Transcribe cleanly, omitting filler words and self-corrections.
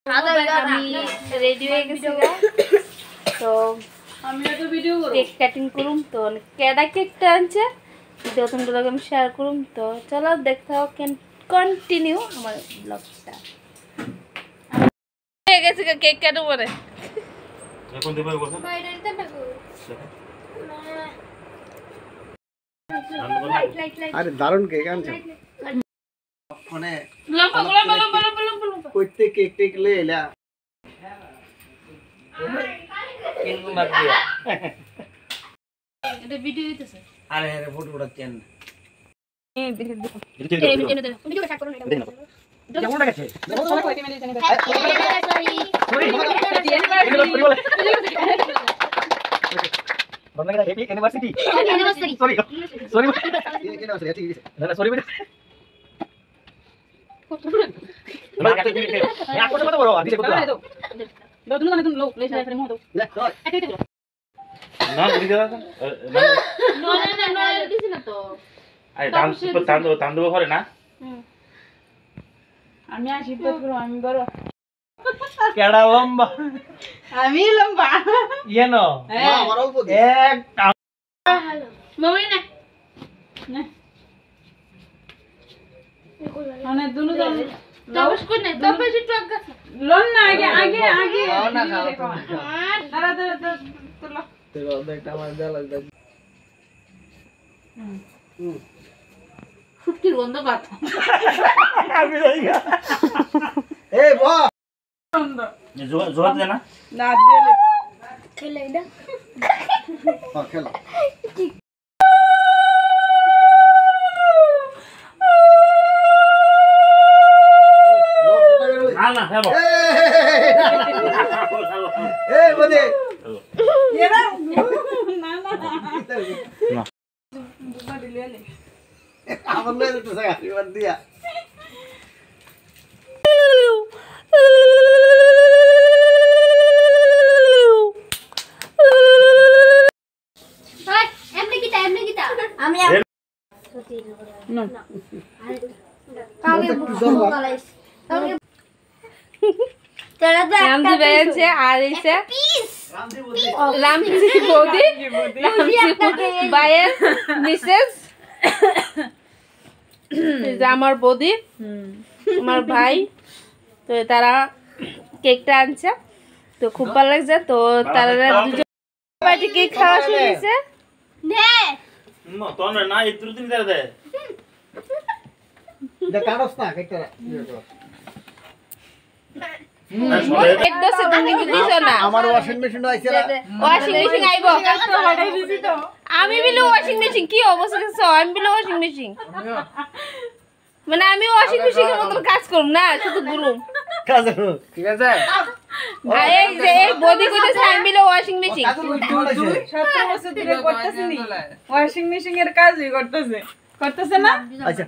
আমি রেডি হয়ে গেছি তো আমি একটা ভিডিও করব কেক কাটিং করুম তো কেডা কেকটা আনছে তো তোমরা আমি শেয়ার করুম তো চলো দেখতে হবে কন্টিনিউ আমার ব্লগটা হয়ে গেছে কেক কাটো পরে এখন দেব কথা বাইরেতে দেখো আরে দারুণ কেক আনছো মানে লম্বা লম্বা কইতে কেক টেক লে এলা কিং মার দিয়া এটা ভিডিও দিতেছে আরে আরে ফটো উঠাচ্ছেন এই ভিডিও স্টার্ট করুন এটা কেমন লাগছে বন্ধ হ্যাপি অ্যানিভার্সারি সরি না সরি বেটা না কাটে দিবি এক কথা বড় দিছে কত দাও তুমি না তুমি লো প্লেস লাইফ রে মো দাও না বুঝি দাদা না দিছি না তো আরে তান্দু করে না আমি আশীর্বাদ করব আমি বড় কেডা লম্বা আমি লম্বা ইয়েনো আমার অল্প এক মামনি না না মানে দুনো জন তবস কই না তবস একটু আগে লন না আগে না দাঁড়া তোলো তেলো দেখটা আমার দেলা দেখ ফুটকির গন্ধ পাত আমি যাইগা এই বা জোর দে না না দিলে খেলে এটা হ্যাঁ খেলা না না হ্যাঁ এই বদে এরা না বুবা দিলে আমার লয়ে তো আশীর্বাদ দিয়া হাই এমনি কিটা আমি না কাউকে বলাইস রামজি বেয়েছে আর এসে রামজি বৌদি বাইয়ের মিসেস আমার বৌদি আমার ভাই তো তারা কেকটা আনছে তো খুব ভালো লাগছে তো তারা দুজন পার্টি কেক খাওয়া শুরু হয়েছে নে না তো না ইত্রু দিন দে দে কাটস না কেকটা এক দশ সেকেন্ড কিন্তু দিছো না আমার ওয়াশিং মেশিন আইছে না ওয়াশিং মেশিন আইবো আমি বিলো ওয়াশিং মেশিন কি অবস্থা আছে আমি বিলো ওয়াশিং মেশিন মানে আমি ওয়াশিং মেশিনের মতন কাজ করব না শুধু গুরুম কাজ ঠিক আছে এই যে এই বডি কইতেছে আমি বিলো ওয়াশিং মেশিন 17 বছর ধরে করতেছিনি ওয়াশিং মেশিনের কাজই করতেছে না আচ্ছা